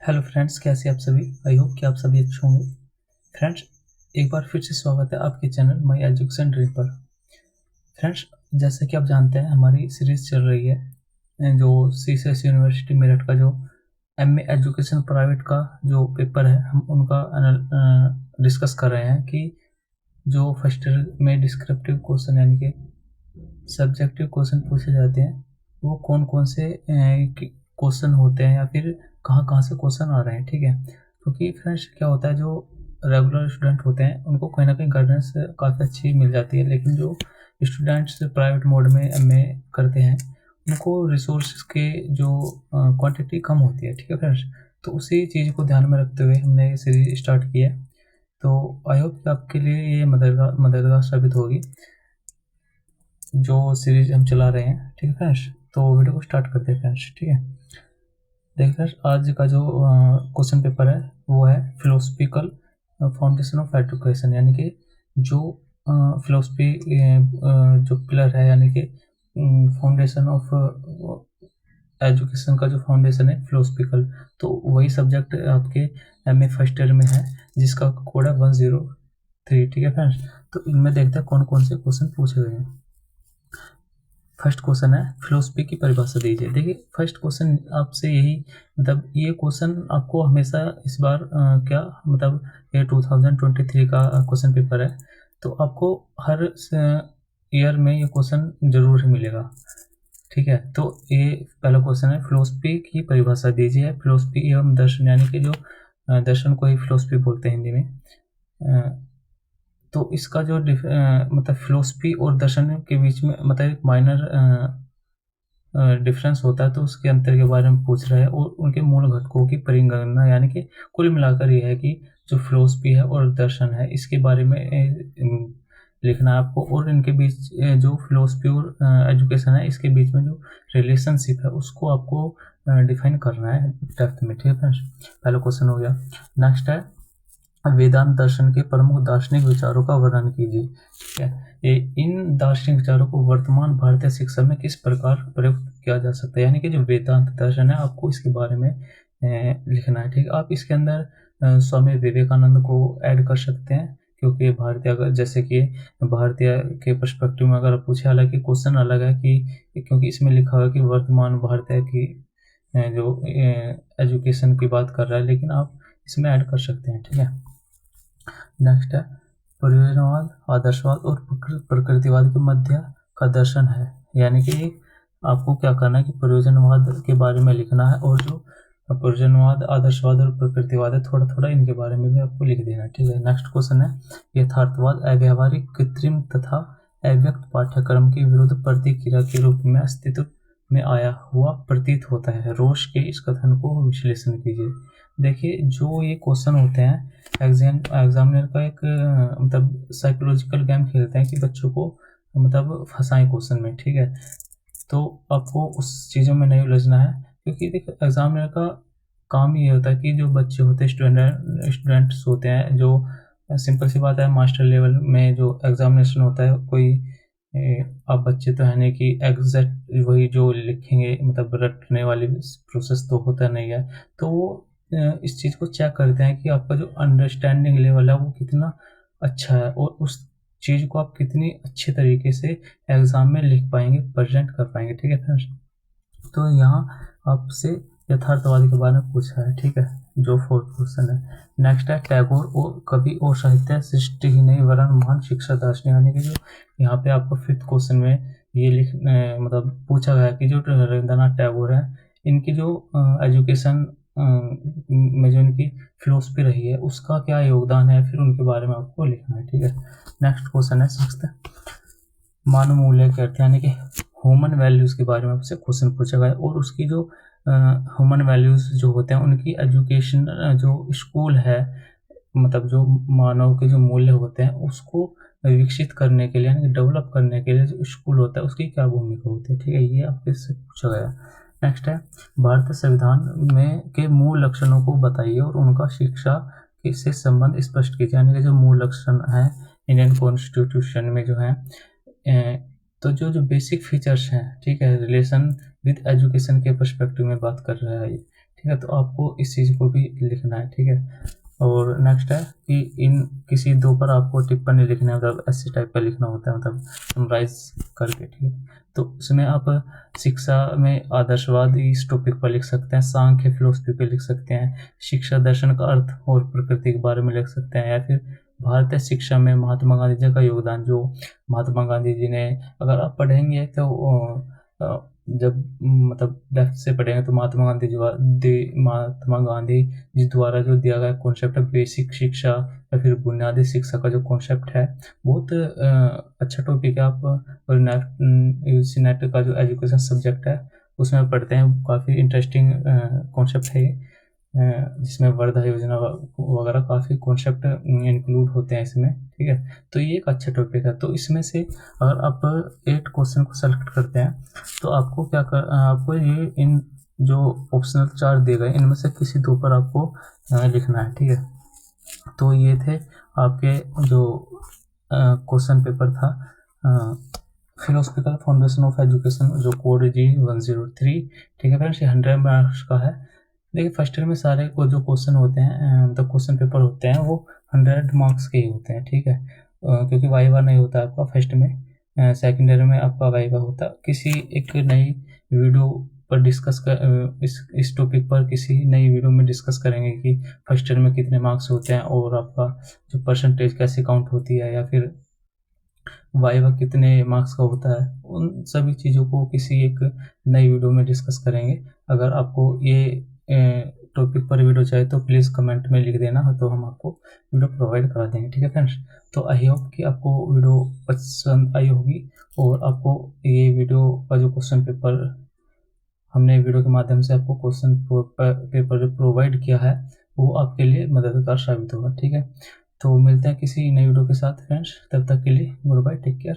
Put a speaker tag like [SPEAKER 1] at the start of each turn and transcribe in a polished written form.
[SPEAKER 1] Hello friends, कैसे आप सभी। आई होप कि आप सभी अच्छे होंगे। फ्रेंड्स, एक बार फिर से स्वागत है आपके चैनल माई एजुकेशन ड्रीम पर। फ्रेंड्स, जैसे कि आप जानते हैं हमारी सीरीज़ चल रही है जो सीसीएस यूनिवर्सिटी मेरठ का जो एमए एजुकेशन प्राइवेट का जो पेपर है, हम उनका डिस्कस कर रहे हैं कि जो फर्स्ट ईयर में डिस्क्रिप्टिव क्वेश्चन यानी कि सब्जेक्टिव क्वेश्चन पूछे जाते हैं, वो कौन कौन से क्वेश्चन होते हैं या फिर कहाँ कहाँ से क्वेश्चन आ रहे हैं। ठीक है, क्योंकि फ्रेंड्स क्या होता है, जो रेगुलर स्टूडेंट होते हैं उनको कहीं ना कहीं गाइडेंस काफ़ी अच्छी मिल जाती है, लेकिन जो स्टूडेंट्स प्राइवेट मोड में एमए करते हैं उनको रिसोर्स के जो क्वांटिटी कम होती है। ठीक है फ्रेंड्स, तो उसी चीज़ को ध्यान में रखते हुए हमने ये सीरीज स्टार्ट की है। तो आई होप कि आपके लिए ये मददगार साबित होगी जो सीरीज हम चला रहे हैं। ठीक है फ्रेंड्स, तो वीडियो को स्टार्ट करते हैं फ्रेंड्स। ठीक है, देख फ्रेंड्स, आज का जो क्वेश्चन पेपर है वो है फिलोसफिकल फाउंडेशन ऑफ एजुकेशन, यानी कि जो फिलोसफी जो पिलर है, यानी कि फाउंडेशन ऑफ एजुकेशन का जो फाउंडेशन है फिलोसफिकल, तो वही सब्जेक्ट आपके एमए फर्स्ट ईयर में है जिसका कोड है 103। ठीक है फ्रेंड्स, तो इनमें देखते हैं कौन कौन से क्वेश्चन पूछे गए हैं। फर्स्ट क्वेश्चन है फिलोसफी की परिभाषा दीजिए। देखिए, फर्स्ट क्वेश्चन आपसे यही, मतलब ये क्वेश्चन आपको हमेशा इस बार क्या मतलब ये 2023 का क्वेश्चन पेपर है, तो आपको हर ईयर में ये क्वेश्चन जरूर ही मिलेगा। ठीक है, तो ये पहला क्वेश्चन है, फिलोसफी की परिभाषा दीजिए। फिलोसफी एवं दर्शन, यानी कि जो दर्शन को ही फिलोसफी बोलते हैं हिंदी में। तो इसका जो मतलब फिलोसफी और दर्शन के बीच में मतलब एक माइनर डिफरेंस होता है, तो उसके अंतर के बारे में पूछ रहा है और उनके मूल घटकों की परिगणना, यानी कि कुल मिलाकर ये है कि जो फिलोसफी है और दर्शन है इसके बारे में लिखना है आपको, और इनके बीच जो फिलोसफी और एजुकेशन है इसके बीच में जो रिलेशनशिप है उसको आपको डिफाइन करना है डेप्थ में। ठीक है फ्रेंड्स, पहला क्वेश्चन हो गया। नेक्स्ट है, वेदांत दर्शन के प्रमुख दार्शनिक विचारों का वर्णन कीजिए। ठीक है, इन दार्शनिक विचारों को वर्तमान भारतीय शिक्षा में किस प्रकार प्रयुक्त किया जा सकता है, यानी कि जो वेदांत दर्शन है आपको इसके बारे में लिखना है। ठीक है, आप इसके अंदर स्वामी विवेकानंद को ऐड कर सकते हैं, क्योंकि भारतीय, अगर जैसे कि भारतीय के पर्सपेक्टिव में अगर पूछे, हालांकि क्वेश्चन अलग है कि क्योंकि इसमें लिखा हुआ है कि वर्तमान भारतीय की जो एजुकेशन की बात कर रहा है, लेकिन आप इसमें ऐड कर सकते हैं। ठीक है, नेक्स्ट है, प्रयोजनवाद, आदर्शवाद और प्रकृतिवाद के मध्य का दर्शन है, यानी कि आपको क्या करना है कि प्रयोजनवाद के बारे में लिखना है, और जो प्रयोजनवाद, आदर्शवाद और प्रकृतिवाद है थोड़ा थोड़ा इनके बारे में भी आपको लिख देना है। ठीक है, नेक्स्ट क्वेश्चन है, यथार्थवाद अव्यावहारिक, कृत्रिम तथा अव्यक्त पाठ्यक्रम के विरुद्ध प्रतिक्रिया के रूप में अस्तित्व में आया हुआ प्रतीत होता है। रोश के इस कथन को विश्लेषण कीजिए। देखिए, जो ये क्वेश्चन होते हैं, एग्जामिनर का एक मतलब साइकोलॉजिकल गेम खेलते हैं कि बच्चों को मतलब फंसाएं क्वेश्चन में। ठीक है, तो आपको उस चीज़ों में नहीं उलझना है, क्योंकि देखो एग्जामिनर का काम ये होता है कि जो बच्चे होते हैं, स्टूडेंट्स होते हैं, जो सिंपल सी बात है, मास्टर लेवल में जो एग्जामिनेशन होता है, कोई आप बच्चे तो है नहीं कि एग्जैक्ट वही जो लिखेंगे, मतलब रटने वाली प्रोसेस तो होता नहीं है। तो वो इस चीज़ को चेक करते हैं कि आपका जो अंडरस्टैंडिंग लेवल है वो कितना अच्छा है, और उस चीज़ को आप कितनी अच्छे तरीके से एग्ज़ाम में लिख पाएंगे, प्रेजेंट कर पाएंगे। ठीक है फ्रेंड्स, तो यहाँ आपसे यथार्थवादी के बारे में पूछा है। ठीक है, जो फोर्थ क्वेश्चन है। नेक्स्ट है, टैगोर और कवि और साहित्य सृष्टि ही नहीं वरन महान शिक्षा दार्शनिक, यानी कि जो यहाँ पे आपको फिफ्थ क्वेश्चन में ये मतलब पूछा गया है कि जो रविंद्रनाथ टैगोर है, इनकी जो एजुकेशन में जो इनकी फिलोसफी रही है उसका क्या योगदान है, फिर उनके बारे में आपको लिखना है। ठीक है, नेक्स्ट क्वेश्चन है सिक्स्थ, मानव मूल्य के अर्थ, यानी कि ह्यूमन वैल्यूज़ के बारे में आपसे क्वेश्चन पूछा गया है, और उसकी जो ह्यूमन वैल्यूज़ जो होते हैं उनकी एजुकेशन जो स्कूल है, मतलब जो मानव के जो मूल्य होते हैं उसको विकसित करने के लिए, यानी कि डेवलप करने के लिए जो स्कूल होता है उसकी क्या भूमिका होती है। ठीक है, ये आपसे इससे पूछा गया। नेक्स्ट है, भारतीय संविधान में के मूल लक्षणों को बताइए और उनका शिक्षा से संबंध स्पष्ट कीजिए, यानी कि जो मूल लक्षण है इंडियन कॉन्स्टिट्यूशन में जो है तो जो बेसिक फीचर्स हैं, ठीक है, रिलेशन विद एजुकेशन के पर्सपेक्टिव में बात कर रहा है ये, ठीक है। तो आपको इस चीज़ को भी लिखना है, ठीक है। और नेक्स्ट है कि इन किसी दो पर आपको टिप्पणी लिखना है, मतलब ऐसे टाइप का लिखना होता है, मतलब समराइज करके, ठीक है। तो उसमें आप शिक्षा में आदर्शवाद इस टॉपिक पर लिख सकते हैं, सांख्य फिलोसफी पे लिख सकते हैं, शिक्षा दर्शन का अर्थ और प्रकृति के बारे में लिख सकते हैं, या फिर भारतीय शिक्षा में महात्मा गांधी जी का योगदान, जो महात्मा गांधी जी ने, अगर आप पढ़ेंगे तो जब मतलब लेफ्ट से पढ़ेंगे तो महात्मा गांधी जी द्वारा जो दिया गया कॉन्सेप्ट है बेसिक शिक्षा या फिर बुनियादी शिक्षा का जो कॉन्सेप्ट है, बहुत अच्छा टॉपिक है। आप और नेट का जो एजुकेशन सब्जेक्ट है उसमें पढ़ते हैं, काफ़ी इंटरेस्टिंग कॉन्सेप्ट है ये, जिसमें वर्धा योजना वगैरह काफ़ी कॉन्सेप्ट इंक्लूड होते हैं इसमें, ठीक है। तो ये एक अच्छा टॉपिक है। तो इसमें से अगर आप 8 क्वेश्चन को सेलेक्ट करते हैं तो आपको आपको ये इन जो ऑप्शनल 4 दिए गए इनमें से किसी दो पर आपको लिखना है, ठीक है। तो ये थे आपके जो क्वेश्चन पेपर था फिलोसफिकल फाउंडेशन ऑफ एजुकेशन, जो कोड G103, ठीक है फ्रेंड्स। ये 100 मार्क्स का है। देखिए फर्स्ट ईयर में सारे को जो क्वेश्चन होते हैं, मतलब क्वेश्चन पेपर होते हैं, वो 100 मार्क्स के ही होते हैं, ठीक है। क्योंकि वाइवा नहीं होता आपका फर्स्ट में, सेकेंड ईयर में आपका वाइवा होता। किसी एक नई वीडियो पर डिस्कस कर इस टॉपिक पर किसी नई वीडियो में डिस्कस करेंगे कि फर्स्ट ईयर में कितने मार्क्स होते हैं और आपका जो परसेंटेज कैसे काउंट होती है, या फिर वाइवा कितने मार्क्स का होता है। उन सभी चीज़ों को किसी एक नई वीडियो में डिस्कस करेंगे। अगर आपको ये टॉपिक पर वीडियो चाहिए तो प्लीज़ कमेंट में लिख देना, तो हम आपको वीडियो प्रोवाइड करा देंगे, ठीक है फ्रेंड्स। तो आई होप कि आपको वीडियो पसंद आई होगी और आपको ये वीडियो का जो क्वेश्चन पेपर हमने वीडियो के माध्यम से आपको क्वेश्चन पेपर जो प्रोवाइड किया है वो आपके लिए मददगार साबित होगा, ठीक है। तो मिलते हैं किसी नई वीडियो के साथ फ्रेंड्स, तब तक के लिए गुड बाय, टेक केयर।